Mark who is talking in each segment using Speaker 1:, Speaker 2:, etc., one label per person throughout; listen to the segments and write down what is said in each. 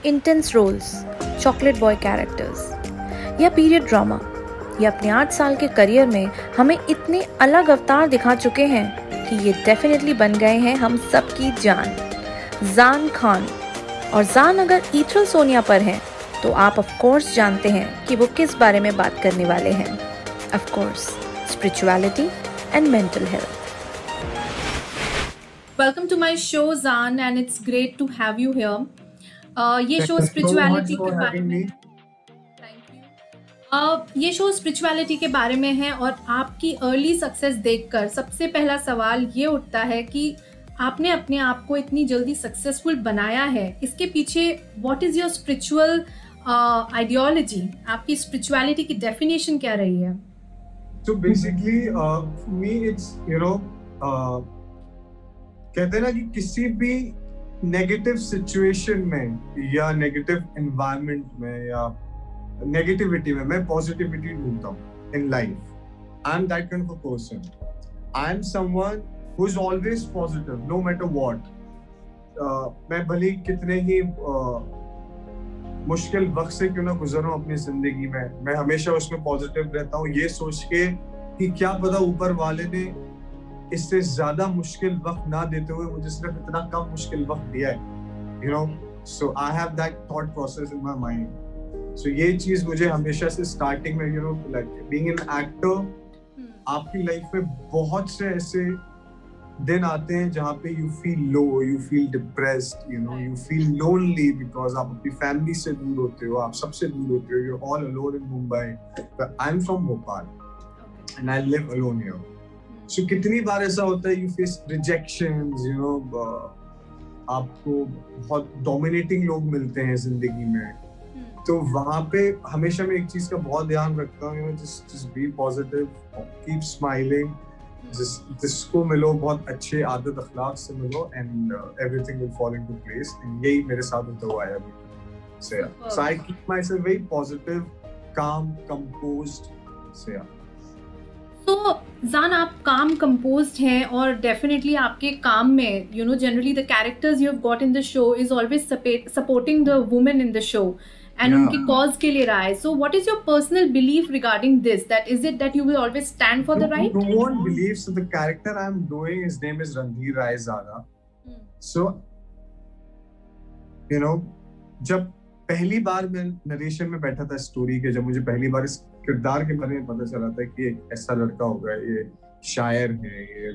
Speaker 1: Intense roles, chocolate boy characters या period drama, ये अपने 8 साल के करियर में हमें इतने अलग अवतार दिखा चुके हैं कि ये डेफिनेटली बन गए हैं हम सबकी जान। जान खान। और जान अगर ईथरल सोनिया पर हैं तो आप ऑफ कोर्स जानते हैं कि वो किस बारे में बात करने वाले हैं। Of course, spirituality and mental health.
Speaker 2: Welcome to my show, Zan, and it's great to have you here. ये शो स्पिरिचुअलिटी के बारे में है। Thank you. ये शो स्पिरिचुअलिटी के बारे में है और आपकी अर्ली सक्सेस देखकर सबसे पहला सवाल ये उठता है कि आपने अपने आप को इतनी जल्दी सक्सेसफुल बनाया है, इसके पीछे what is your spiritual ideology? आपकी स्पिरिचुअलिटी की डेफिनेशन क्या रही है?
Speaker 3: So basically, for me, it's कहते हैं ना कि किसी भी नेगेटिव सिचुएशन में या नेगेटिव एनवायरनमेंट में या नेगेटिविटी में मैं पॉजिटिविटी ढूंढता हूँ in life. I am that kind of a person. I am someone who is always positive no matter what. मैं भले कितने ही मुश्किल वक्त से क्यों ना गुजर रहा हूँ अपनी जिंदगी में, मैं हमेशा उसमें पॉजिटिव रहता हूँ, ये सोच के कि क्या पता ऊपर वाले ने इससे ज्यादा मुश्किल वक्त ना देते हुए मुझे सिर्फ इतना कम मुश्किल वक्त दिया है, you know. So I have that thought process in my mind. So ये चीज मुझे हमेशा से स्टार्टिंग में, you know, like being an actor, आपकी लाइफ में बहुत से ऐसे दिन आते हैं जहाँ पे you feel low, you feel depressed, you know, you feel lonely because आप अपनी फैमिली से दूर होते हो, आप सबसे दूर होते हो, you are all alone in Mumbai. I am from Bhopal and I live alone here. So, कितनी बार ऐसा होता है, you face rejections, you know, आपको बहुत डोमिनेटिंग लोग मिलते हैं जिंदगी में, तो वहां पे हमेशा मैं एक चीज का बहुत ध्यान रखता हूँ, you know, just be positive, keep smiling, जिसको मिलो बहुत अच्छे आदत अखलाक से मिलो and everything will fall into place. And यही मेरे साथ होता हुआ है अभी। So I keep myself very positive, calm, composed. So yeah.
Speaker 2: तो जान, आप काम कंपोज्ड हैं और डेफिनेटली आपके काम में, you no, generally the characters you have got in the show is always supporting the women in the show and उनकी कॉज के लिए रहा है। So what is your personal belief regarding this? That is it that you will always stand for the right?
Speaker 3: No one believes. So the character I'm doing, his name is Randhir Rai Zada. So you know, जब पहली बार मैं narration में बैठा था story के, जब मुझे पहली बार इस किरदार के बारे में पता चला था कि एक ऐसा लड़का होगा, ये शायर है, ये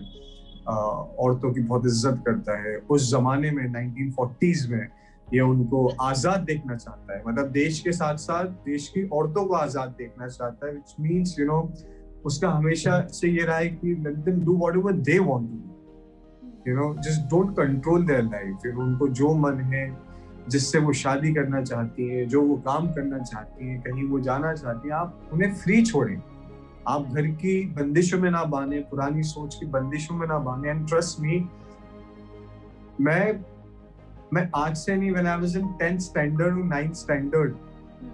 Speaker 3: औरतों की बहुत इज्जत करता है, उस जमाने में 1940s में ये उनको आजाद देखना चाहता है, मतलब देश के साथ साथ देश की औरतों को आजाद देखना चाहता है, which means, you know, उसका हमेशा से ये रहा है कि let them do whatever they want to do, you know, just don't control their life, you know, उनको जो मन है, जिससे वो शादी करना चाहती है, जो वो काम करना चाहती है, कहीं वो जाना चाहती है, आप उन्हें फ्री छोड़ें, आप घर की बंदिशों में ना बांधे, पुरानी सोच की बंदिशों में ना बांधे। एंड ट्रस्ट मी, मैं आज से नहीं, when I was in 10th standard और 9th स्टैंडर्ड,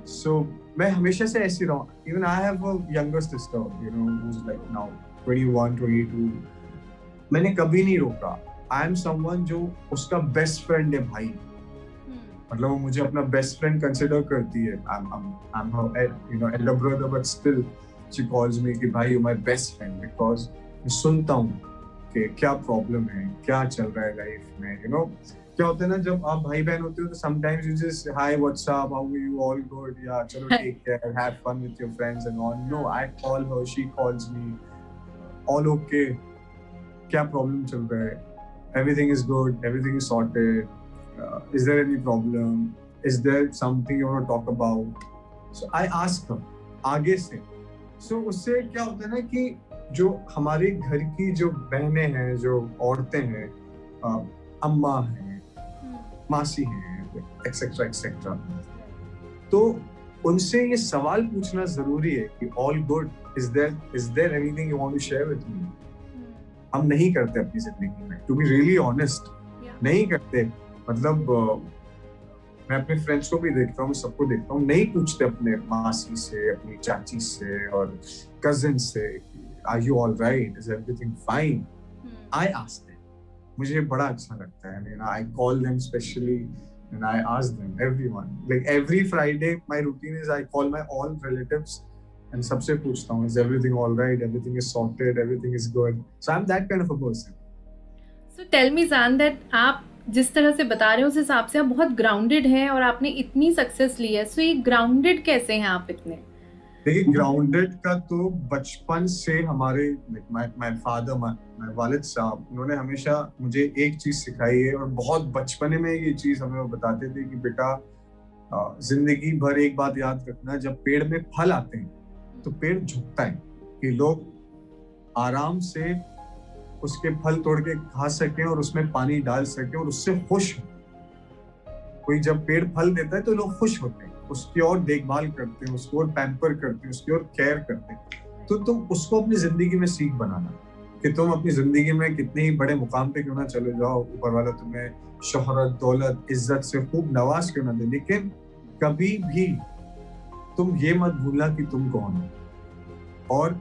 Speaker 3: सो मैं हमेशा से ऐसी रहा। Even I have a younger sister, you know, who is like now 21, 22। मैंने कभी नहीं रोका। आई एम समवन जो उसका बेस्ट फ्रेंड है भाई, मतलब वो मुझे अपना बेस्ट फ्रेंड कंसिडर करती है। I'm her, you know, elder brother, but still she calls me कि भाई you're my best friend, because मैं सुनता हूँ कि क्या प्रॉब्लम है, क्या चल रहा है लाइफ में, you know। क्या होता है ना, जब आप भाई बहन होते हो तो sometimes you just hi, what's up, how are you, all good, yeah, चलो take care, have fun with your friends and all. No, I call her, she calls me, all okay, क्या प्रॉब्लम चल रहा है, everything is good, everything is sorted. Is there any problem? Is there something you want to talk about? So I ask her आगे से। So उससे क्या होता है ना कि जो हमारे घर की जो बहनें हैं, जो औरतें हैं, अम्मा हैं, मासी हैं, एक्सेट्रा एक्सेट्रा, तो उनसे ये सवाल पूछना जरूरी है कि all good, is there anything you want to share with me? हम नहीं करते अपनी जिंदगी में, to be really honest, नहीं करते। मतलब मैं अपने फ्रेंड्स को भी देखता हूँ, सबको देखता हूँ, नहीं पूछते अपने मासी से, अपनी चाची से और कजिन से, are you all right, is everything fine? I ask them, मुझे बड़ा अच्छा लगता है, I call them specially and I ask them, everyone. Like every Friday, my routine is I call my all relatives and सबसे पूछता हूँ, is everything all right? Everything is sorted? Everything is good? So I'm that kind of a person.
Speaker 2: So tell me, Zan, that आप जिस तरह से बता रहे हो उस हिसाब से आप बहुत ग्राउंडेड हैं और आपने इतनी सक्सेस ली है. So ये ग्राउंडेड कैसे हैं आप इतने?
Speaker 3: देखिए, ग्राउंडेड का तो बचपन से हमारे माय फादर, माय वालिद साहब, उन्होंने हमेशा मुझे एक चीज सिखाई है, और बहुत बचपने में ये चीज हमें वो बताते थे कि बेटा, जिंदगी भर एक बात याद रखना, जब पेड़ में फल आते हैं तो पेड़ झुकता है कि लोग आराम से उसके फल तोड़ के खा सकें और उसमें पानी डाल सकें और उससे खुश हो. कोई जब पेड़ फल देता है तो लोग खुश होते हैं, उसकी और देखभाल करते हैं, उसको और पैम्पर करते हैं, उसकी और केयर करते हैं. तो तुम उसको अपनी जिंदगी में सीख बनाना कि तुम अपनी जिंदगी में कितने ही बड़े मुकाम पे क्यों ना चले जाओ, ऊपर वाला तुम्हें शोहरत, दौलत, इज्जत से खूब नवाज क्यों ना दे, लेकिन कभी भी तुम ये मत भूलना कि तुम कौन हो. और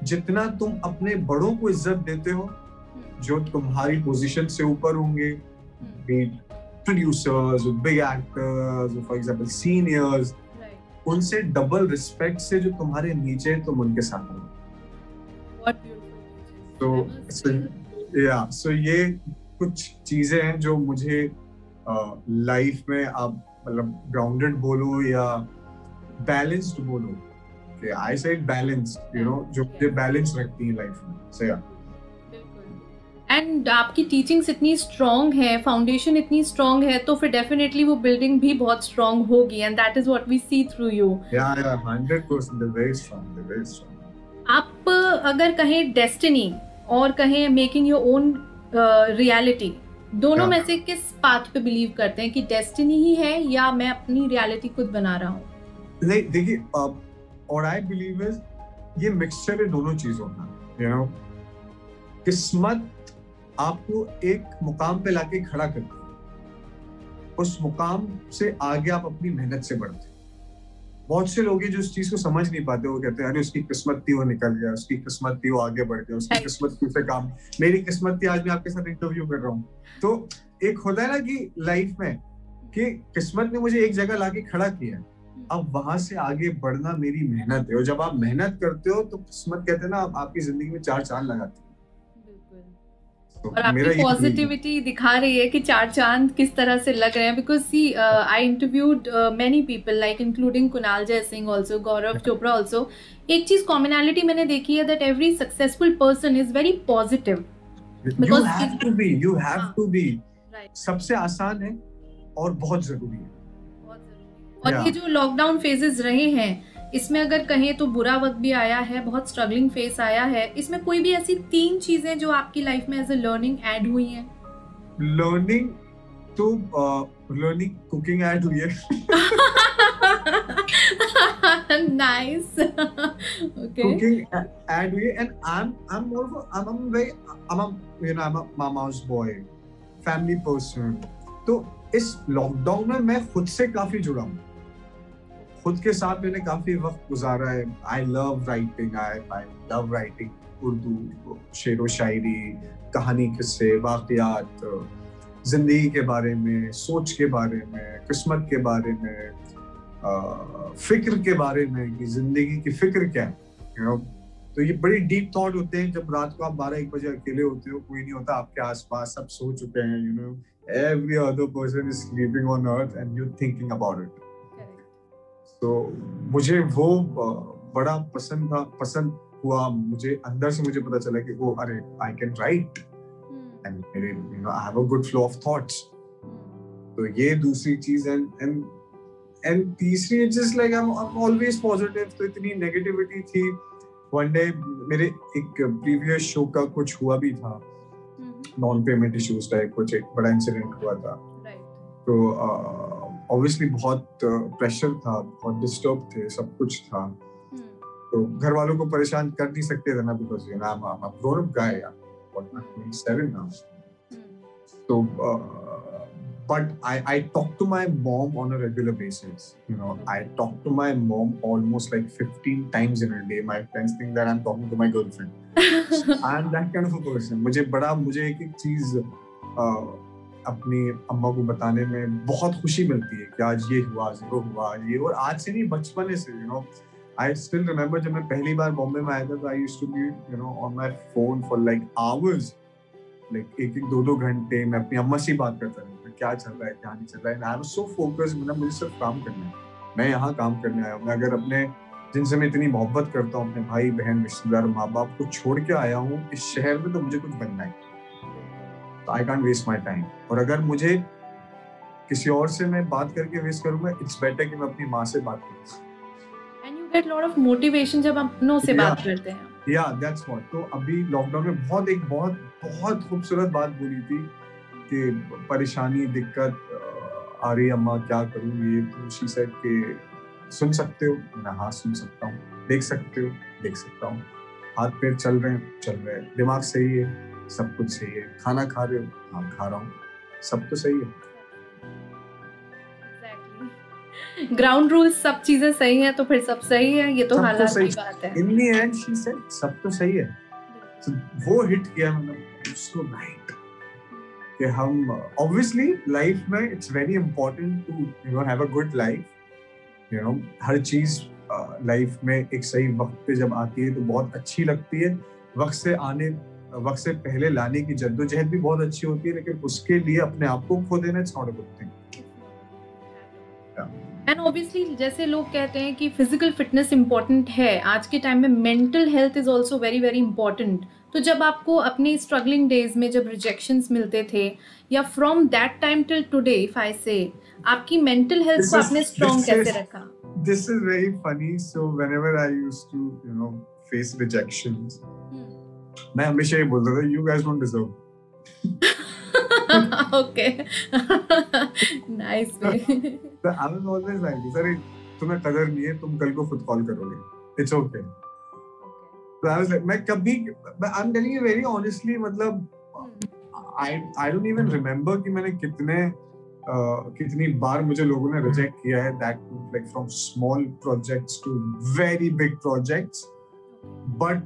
Speaker 3: जितना तुम अपने बड़ों को इज्जत देते हो, जो तुम्हारी पोजीशन से ऊपर होंगे, producers, with big actors, for example, seniors, उनसे डबल रिस्पेक्ट से जो तुम्हारे नीचे तुम उनके साथ हो. So ये कुछ चीजें हैं जो मुझे लाइफ में, आप मतलब ग्राउंडेड बोलो या बैलेंस्ड बोलो, कि I said balanced, you know, जो मुझे बैलेंस रखती है लाइफ में. So yeah.
Speaker 2: एंड आपकी टीचिंग्स इतनी स्ट्रॉन्ग है, फाउंडेशन इतनी स्ट्रॉन्ग है, तो फिर डेफिनेटली वो बिल्डिंग भी बहुत स्ट्रॉन्ग होगी, and that is what we see through you.
Speaker 3: या 100% very strong.
Speaker 2: आप अगर कहें डेस्टिनी और कहें मेकिंग योर ओन रियलिटी, दोनों में से किस पाथ पे बिलीव करते हैं कि डेस्टिनी ही है या मैं अपनी रियलिटी खुद बना रहा हूँ?
Speaker 3: नहीं, देखिए, और आई बिलीव इज ये मिक्सचर है दोनों चीजों का. यू नो, किस्मत आपको एक मुकाम पे लाके खड़ा करती है, उस मुकाम से आगे आप अपनी मेहनत से बढ़ते हैं. बहुत से लोग हैं जो इस चीज को समझ नहीं पाते, वो कहते हैं अरे उसकी किस्मत थी वो निकल गया, उसकी किस्मत थी वो आगे बढ़ गया, उसकी किस्मत थी उसे काम, मेरी किस्मत थी आज मैं आपके साथ इंटरव्यू कर रहा हूँ. तो एक होता है ना कि लाइफ में कि किस्मत ने मुझे एक जगह लाके खड़ा किया, अब वहां से आगे बढ़ना मेरी मेहनत है. और जब आप मेहनत करते हो तो किस्मत, कहते हैं ना, आपकी जिंदगी में 4 चांद लगाती है.
Speaker 2: और आपकी पॉजिटिविटी दिखा रही है कि 4 चांद किस तरह से लग रहे हैं. Because see I interviewed many people like including Kunal Jay Singh also, Gaurav Chopra also. एक चीज कॉमनैलिटी मैंने देखी है, that every successful person is very positive.
Speaker 3: You have to be. सबसे आसान है और बहुत जरूरी है.
Speaker 2: और ये जो लॉकडाउन फेजेस रहे हैं, इसमें अगर कहें तो बुरा वक्त भी आया है, बहुत स्ट्रगलिंग फेस आया है, इसमें कोई भी ऐसी 3 चीजें जो आपकी लाइफ में एज अ लर्निंग ऐड हुई हैं?
Speaker 3: लर्निंग तो लर्निंग कुकिंग ऐड हुई है.
Speaker 2: नाइस. ओके,
Speaker 3: कुकिंग ऐड हुई है. And I'm more of I'm a mama's boy, family person. तो इस लॉकडाउन में मैं खुद से काफी जुड़ा हूँ, खुद के साथ मैंने काफी वक्त गुजारा है. I love writing, I love writing Urdu, शेर व शायरी, कहानी, किस्से, वाकयात, जिंदगी के बारे में, सोच के बारे में, किस्मत के बारे में, फिक्र के बारे में कि जिंदगी की फिक्र क्या है. यू नो, तो ये बड़ी डीप थॉट होते हैं जब रात को आप 12-1 बजे अकेले होते हो, कोई नहीं होता आपके आसपास, सब सो चुके हैं. You know, every other person is sleeping on earth and you're thinking about it. तो मुझे वो बड़ा पसंद हुआ. मुझे अंदर से मुझे पता चला कि वो, अरे I can write and you know I have a good flow of thoughts. तो ये दूसरी चीज. and तीसरी just like I'm always positive. तो इतनी नेगेटिविटी थी. one day मेरे एक प्रीवियस शो का कुछ हुआ भी था, नॉन पेमेंट इश्यूज टाइप कुछ, एक बड़ा इंसिडेंट हुआ था. तो ऑब्वियसली बहुत प्रेशर था, बहुत डिस्टर्ब थे, सब कुछ था. तो घर वालों को परेशान कर नहीं सकते थे ना, because you know I'm a grown up guy, I'm 27 now. So but I talk to my mom on a regular basis. You know, I talk to my mom almost like 15 times in a day. My friends think that I'm talking to my girlfriend. I'm that kind of a person. मुझे एक चीज अपनी अम्मा को बताने में बहुत खुशी मिलती है कि आज ये हुआ, आज वो हुआ, ये। और आज से नहीं, बचपन से, you know, I still remember जब मैं पहली बार बॉम्बे में आया था, तो I used to be, you know, on my phone for like hours, like 1-2 घंटे मैं अपनी अम्मा से बात करता रहता, क्या चल रहा है, क्या नहीं चल रहा है। आई वाज सो फोकस्ड, मतलब मुझे सिर्फ काम करना है, मैं यहाँ काम करने आया हूँ। मैं अगर अपने, जिनसे मैं इतनी मोहब्बत करता हूँ, अपने भाई बहन, रिश्तेदार, माँ बाप को छोड़ के आया हूँ इस शहर में, तो मुझे कुछ बनना है, तो I can't waste my time. और अगर मुझे किसी और से मैं बात करके वेस्ट करूंगा, इट्स बेटर कि मैं अपनी माँ से बात करूँ।
Speaker 2: And you get lot of motivation जब आप अपनों से बात करते हैं।
Speaker 3: या दैट्स व्हाट। तो अभी लॉकडाउन में एक बहुत खूबसूरत बात बोली थी कि परेशानी, दिक्कत आ रही, अम्मा क्या करूँ, ये। तो शी सेड कि सुन सकते हो? मैं हाँ सुन सकता हूँ। देख सकते हो? देख सकता हूँ। हाथ पैर चल रहे हैं, दिमाग सही है, सब कुछ सही है। खाना खा रहे हो? हाँ खा रहा हूँ, सब तो सही है।
Speaker 2: ग्राउंड रूल्स, सब चीजें सही हैं तो फिर सब सही है, ये तो हालात की बात है।
Speaker 3: In the end she said सब तो सही है। तो वो हिट किया, मतलब सो राइट कि हम ऑब्वियसली लाइफ में it's very important to, you know, have a good life, you know. हर चीज लाइफ में एक सही वक्त पे जब आती है तो बहुत अच्छी लगती है। वक्त से पहले लाने की जद्दोजहद भी बहुत अच्छी होती है, लेकिन उसके लिए अपने आप को खो देना it's not a good thing.
Speaker 2: And obviously जैसे लोग कहते हैं कि फिजिकल फिटनेस इंपॉर्टेंट है, आज के टाइम में mental health is also very very important. तो जब आपको अपने स्ट्रगलिंग डेज में जब रिजेक्शंस मिलते थे, या from that time till today, if I से, आपकी मेंटल हेल्थ को आपने स्ट्रॉन्ग कैसे रखा?
Speaker 3: This is very funny. So whenever I used to, you know, face rejections, मैं हमेशा ये बोलता था, you guys don't deserve.
Speaker 2: Okay. Nice way.
Speaker 3: So I was always like this. अरे तुम्हें कदर नहीं है, तुम कल को खुद कॉल करोगे. It's okay. So I was like, मैं कभी, I'm telling you very honestly, मतलब I don't even remember कि मैंने कितनी बार मुझे लोगों ने रिजेक्ट किया है, that like from small projects to very big projects, but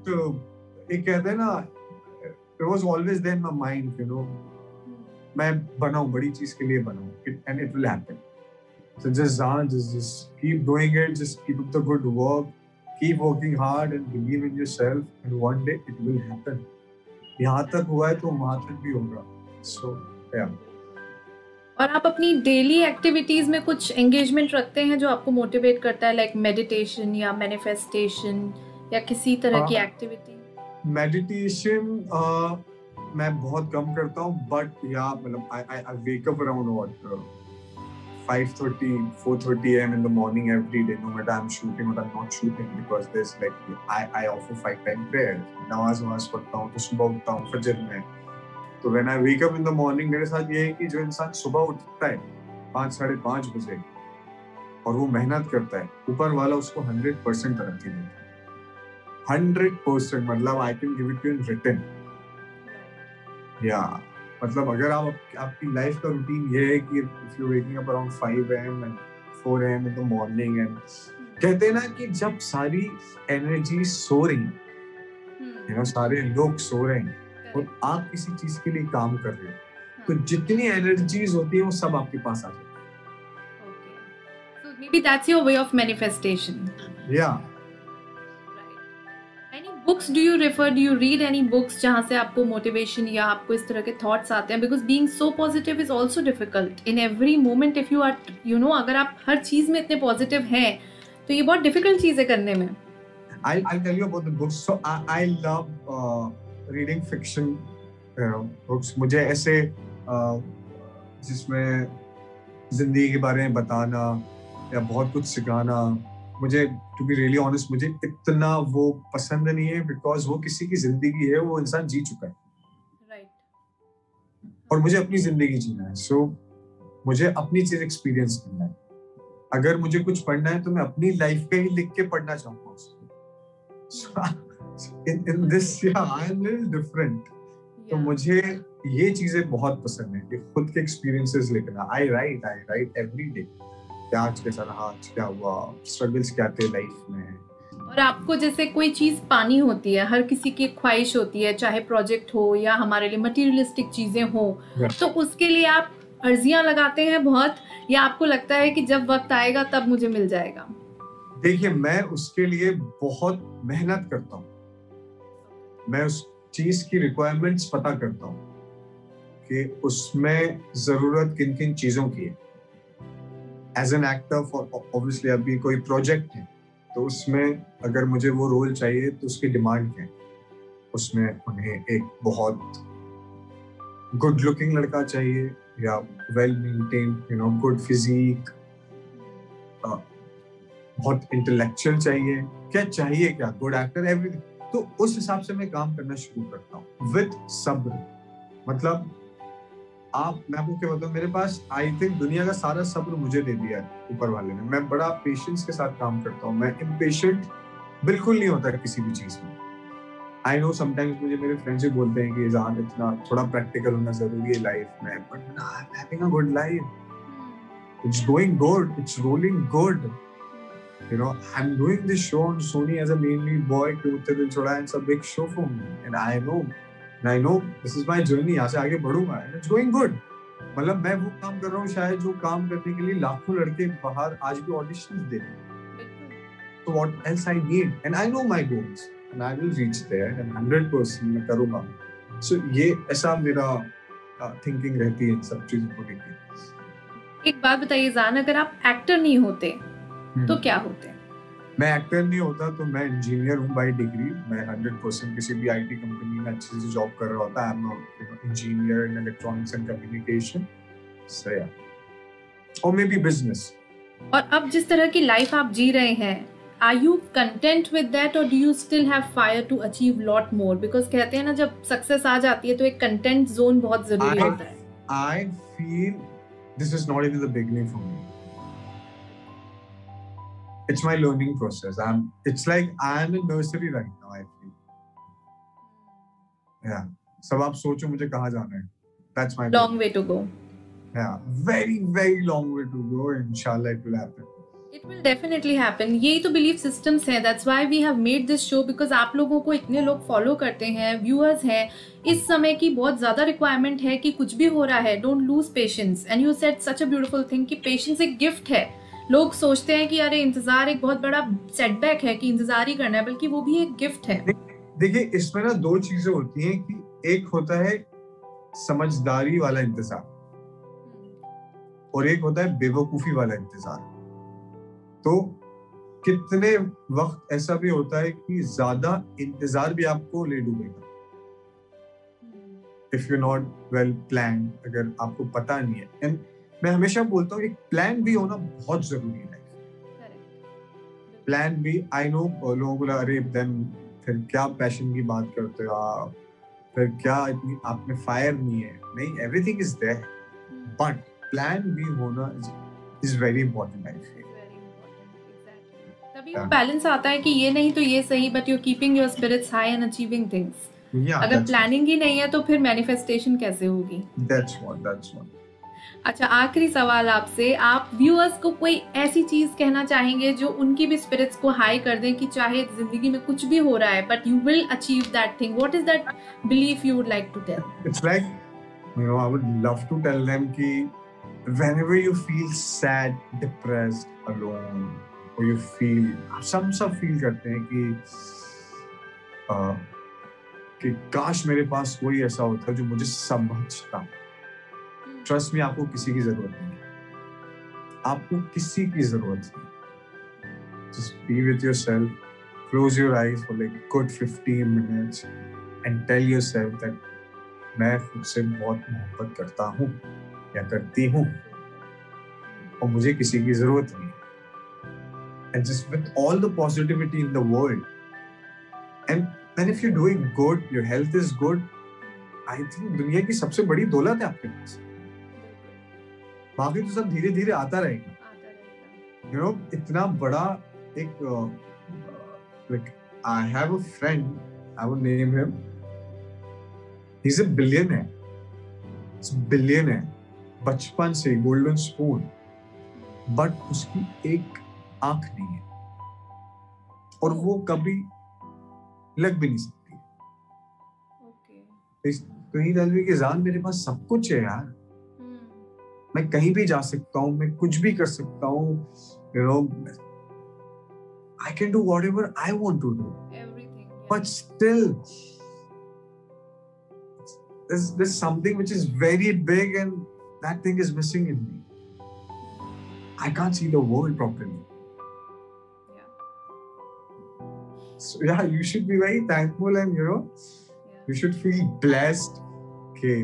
Speaker 3: एक कहते हैं ना, it was always there in my mind, you know, मैं बनाऊं, बड़ी चीज के लिए बनाऊं, and it will happen. So just keep doing it, just keep up the good work, keep working hard and believe in yourself, and one day it will happen. यहाँ तक हुआ है तो वहाँ तक भी होगा. So yeah.
Speaker 2: और आप अपनी डेली एक्टिविटीज में कुछ एंगेजमेंट रखते हैं जो आपको मोटिवेट करता है, लाइक मेडिटेशन या मैनिफेस्टेशन या किसी तरह की एक्टिविटी?
Speaker 3: मेडिटेशन मैं बहुत कम करता हूँ, बट या मतलब I wake up around 5:30-4:30 a.m. in the morning every day, no matter I'm shooting or I'm not shooting, because there's like I offer 5 time prayers, नमाज पढ़ता हूँ, तो सुबह उठता हूँ फजर में। तो when I wake up in the morning, मेरे साथ ये है कि जो इंसान सुबह उठता है 5-5:30 बजे और वो मेहनत करता है, ऊपर वाला उसको 100% तरक्की देता है। 100%, मतलब I can give it to you in written. मतलब अगर आपकी लाइफ का रूटीन ये है कि if you're waking up around 5 a.m. and 4 a.m. in the morning, and कहते हैं ना कि जब सारी एनर्जी सो रही, you know, सारे लोग सो रहे हैं और आप किसी चीज के लिए काम कर रहे हो, तो जितनी एनर्जीज होती है वो सब आपके पास आ जाती है।
Speaker 2: Okay. So maybe that's your way of manifestation.
Speaker 3: Yeah.
Speaker 2: Right. Any books do you refer? Do you read any books जहाँ से आपको motivation या आपको इस तरह के thoughts आते हैं? Because being so positive is also difficult. In every moment, if you are, you know, अगर आप हर चीज में इतने positive हैं, तो ये बहुत difficult चीज है करने में।
Speaker 3: I'll tell you about the books. So I love reading fiction books. मुझे ऐसे जिसमें जिंदगी के बारे में बताना या बहुत कुछ सिखाना, मुझे to be really honest, मुझे इतना वो पसंद नहीं है, because वो किसी की जिंदगी है, वो इंसान जी चुका है।
Speaker 2: Right.
Speaker 3: और मुझे अपनी जिंदगी जीना है, so मुझे अपनी चीज एक्सपीरियंस करना है। अगर मुझे कुछ पढ़ना है तो मैं अपनी लाइफ पे ही लिख के पढ़ना चाहूंगा उसको। In this, yeah, I am little different. तो मुझे ये चीजें बहुत पसंद है कि खुद के एक्सपीरियंसेस लिखना। I write every day. क्या आज कैसा रहा, आज क्या हुआ, स्ट्रगल्स क्या थे लाइफ में।
Speaker 2: और आपको जैसे कोई चीज पानी होती है, हर किसी की एक ख्वाहिश होती है, चाहे प्रोजेक्ट हो या हमारे लिए मटेरियलिस्टिक चीजें हो, तो उसके लिए आप अर्जियां लगाते हैं बहुत, या आपको लगता है कि जब वक्त आएगा तब मुझे मिल जाएगा?
Speaker 3: देखिए, मैं उसके लिए बहुत मेहनत करता हूँ। मैं उस चीज की रिक्वायरमेंट्स पता करता हूँ कि उसमें जरूरत किन किन चीजों की है। As an actor, for obviously अभी कोई प्रोजेक्ट है तो उसमें अगर मुझे वो रोल चाहिए तो उसकी डिमांड क्या है। उसमें उन्हें एक बहुत गुड लुकिंग लड़का चाहिए या वेल मेंटेन्ड गुड फिजिक, बहुत इंटेलेक्चुअल चाहिए, क्या चाहिए, क्या गुड एक्टर, एवरीथिंग। तो उस हिसाब से मैं काम करना शुरू करता हूँ विद सब्र। मतलब मैं आपको क्या बताऊं, मेरे पास आई थिंक दुनिया का सारा सब्र मुझे दे दिया है ऊपर वाले ने। मैं बड़ा पेशेंस के साथ काम करता हूँ। मैं इम्पेशेंट बिल्कुल नहीं होता किसी भी चीज में। आई नो समटाइम्स मुझे मेरे फ्रेंड्स भी बोलते हैं कि जान इतना थोड़ा प्रैक्टिकल होना जरूरी है लाइफ में, but I am having a good life, it's going good, it's rolling good. I'm doing this show on Sony as a main lead boy, Kyutte Dil Choda, and it's a big show for me, and I know this is my journey, यहाँ से आगे बढ़ूंगा, and it's going good। मतलब मैं वो काम कर रहा हूँ शायद जो काम करने के लिए लाखों लड़के बाहर आज भी ऑडिशंस दे रहे हैं। So what else I need, and I know my goals, and I will reach there, and 100% मैं करूँगा। So ये ऐसा मेरा थिंकिंग रहती है इन सब चीजों को लेकर।
Speaker 2: एक बात बताइए जान, अगर आप एक्टर नहीं होते तो क्या होते?
Speaker 3: मैं एक्टर नहीं होता तो मैं इंजीनियर हूँ बाय डिग्री। मैं 100% किसी भी आईटी कंपनी में अच्छी सी जॉब कर रहा होता। I am engineer in electronics and communication, और मे बी बिजनेस।
Speaker 2: और अब जिस तरह की लाइफ आप जी रहे हैं, are you content with that, और do you still have fire to achieve lot more? Because कहते हैं ना, जब सक्सेस आ जाती है तो एक कंटेंट जोन बहुत जरूरी होता है।
Speaker 3: I feel this is not even the beginning for me. It's my learning process. It's like I'm in nursery right now, I feel. Yeah. सब आप सोचो मुझे कहाँ जाना है. That's my
Speaker 2: long way to go.
Speaker 3: Yeah, very very long way to go. Inshallah it will happen.
Speaker 2: It will definitely happen. यही तो belief systems है. That's why we have made this show, because आप लोगों को इतने लोग follow करते हैं, viewers हैं. इस समय की बहुत ज़्यादा requirement है कि कुछ भी हो रहा है, don't lose patience. And you said such a beautiful thing कि patience एक gift है. लोग सोचते हैं कि अरे इंतजार एक बहुत बड़ा सेटबैक है कि इंतजार ही करना है, बल्कि वो भी एक गिफ्ट है।
Speaker 3: देखिए, इसमें ना दो चीजें होती हैं कि एक होता है समझदारी वाला इंतजार और एक होता है बेवकूफी वाला इंतजार। तो कितने वक्त ऐसा भी होता है कि ज्यादा इंतजार भी आपको ले डूबेगा if you not well plan, अगर आपको पता नहीं है। एंड मैं हमेशा बोलता हूँ एक प्लान भी होना बहुत जरूरी है। प्लान भी, आई नो लोगों को अरे देन फिर क्या पैशन की बात करते हो आप, फिर क्या इतनी आप में फायर नहीं है। नहीं, everything is there, but plan भी होना is very important. I feel
Speaker 2: तभी वो बैलेंस आता है कि ये नहीं तो ये सही, but you keeping your spirits high and achieving things. अगर प्लानिंग ही नहीं है तो फिर मैनिफेस्टेशन कैसे होगी?
Speaker 3: That's what.
Speaker 2: अच्छा, आखिरी सवाल आपसे, आप व्यूअर्स को कोई ऐसी चीज कहना चाहेंगे जो उनकी भी स्पिरिट्स को हाई कर दें कि चाहे जिंदगी में कुछ भी हो रहा है but you will achieve that thing? What is that belief you would like to tell?
Speaker 3: It's like I would love to tell them कि whenever you feel sad, depressed, alone, or you feel सब feel करते हैं कि काश मेरे पास कोई ऐसा होता जो मुझे समझता। ट्रस्ट मी, आपको किसी की जरूरत नहीं है। आपको किसी की जरूरत नहीं। Just be with yourself, close your eyes for like good 15 minutes and tell yourself that मैं खुद से बहुत मोहब्बत करता हूँ या करती हूँ और मुझे किसी की जरूरत नहीं। And just with all the positivity in the world, and if you're doing good, your health is good, I think दुनिया की सबसे बड़ी दौलत है आपके पास। बाकी तो सब धीरे धीरे आता रहेगा। You know, इतना बड़ा एक like I have a friend, I would name him. He's a billionaire. He's a billionaire. बचपन से गोल्डन स्पून, बट उसकी एक आंख नहीं है और वो कभी लग भी नहीं सकती। तो ही टेल मी कि जान मेरे पास सब कुछ है यार, मैं कहीं भी जा सकता हूँ, मैं कुछ भी कर सकता हूँ, you know, I can do whatever I want to do.
Speaker 2: Everything. Yeah.
Speaker 3: But still, there's something which is very big and that thing is missing in me. I can't see the world properly.
Speaker 2: Yeah.
Speaker 3: So yeah, you should be very thankful and you should feel blessed. Okay.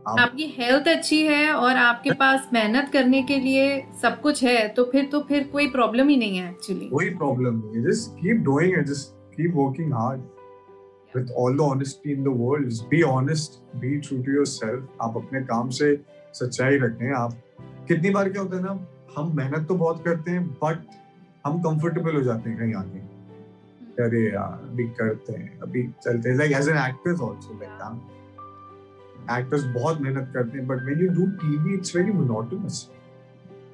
Speaker 2: आपकी health अच्छी है और आपके पास मेहनत करने के लिए सब कुछ है, तो फिर कोई प्रॉब्लम ही नहीं है एक्चुअली।
Speaker 3: कोई प्रॉब्लम नहीं है, just keep doing it, just keep working hard with all the honesty in the world. Just be honest, be true to yourself. आप अपने काम से सच्चाई रखें। आप कितनी बार क्या होता है ना, हम मेहनत तो बहुत करते हैं बट हम कंफर्टेबल हो जाते हैं कहीं आगे, अरे यार अभी करते हैं, अभी चलते हैं। Like as an actors also, like actors बहुत मेहनत करते हैं, but when you do TV it's very monotonous.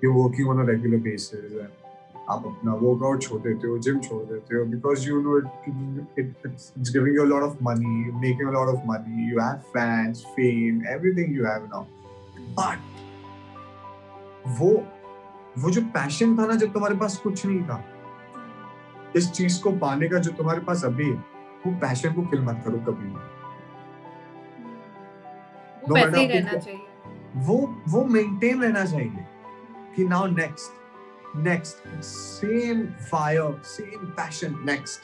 Speaker 3: You working on a regular basis, आप अपना वर्कआउट छोड़ देते हो, जिम छोड़ देते हो, because you know it's giving you a lot of money, you're making a lot of money, you have fans, fame, everything you have now. But वो जो पैशन था ना, जब तुम्हारे पास कुछ नहीं था, इस चीज को पाने का जो तुम्हारे पास अभी है, वो पैशन को किल मत करो कभी भी।
Speaker 2: वो पैसे ही रहना चाहिए,
Speaker 3: वो मेंटेन रहना चाहिए कि now next same fire, same passion, next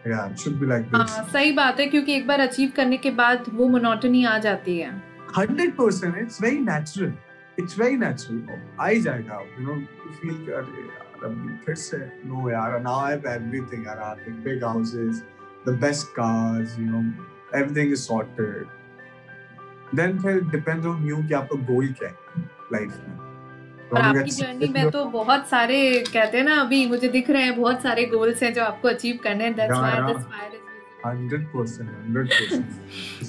Speaker 3: it should be like this.
Speaker 2: सही बात है, क्योंकि एक बार अचीव करने के बाद वो मोनोटनी आ जाती है।
Speaker 3: 100% इट्स वेरी नेचुरल आ ही जाएगा, यू नो, यू फील अभी फिर से नो यार, नाउ आई हैव एवरीथिंग यार, I have big houses, the best cars, you know, everything is sorted. Then फिर depends on you कि आपका गोल क्या है लाइफ में।
Speaker 2: और आपकी जर्नी में तो बहुत सारे, कहते हैं ना, अभी मुझे दिख रहे हैं बहुत सारे गोल्स हैं जो आपको अचीव करने हैं। That's why this fire is
Speaker 3: 100%।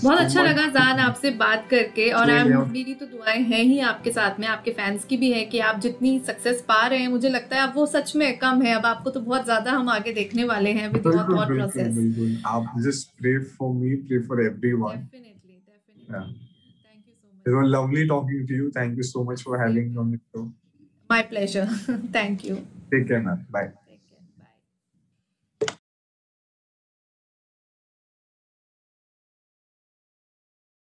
Speaker 2: बहुत अच्छा लगा जान आपसे बात करके, और मेरी तो दुआएं हैं ही आपके साथ में, आपके फैंस की भी है कि आप जितनी सक्सेस पा रहे हैं, मुझे लगता है अब वो सच में कम है, अब आपको तो बहुत ज्यादा हम आगे देखने वाले हैं विद योर थॉट प्रोसेस।
Speaker 3: बिल्कुल, आप just pray for me, pray for everyone.
Speaker 2: Definitely.
Speaker 3: Thank you so much. It was lovely talking to you. Thank you so much for having me on the show.
Speaker 2: My pleasure. Thank you.
Speaker 3: Take care, man. Bye.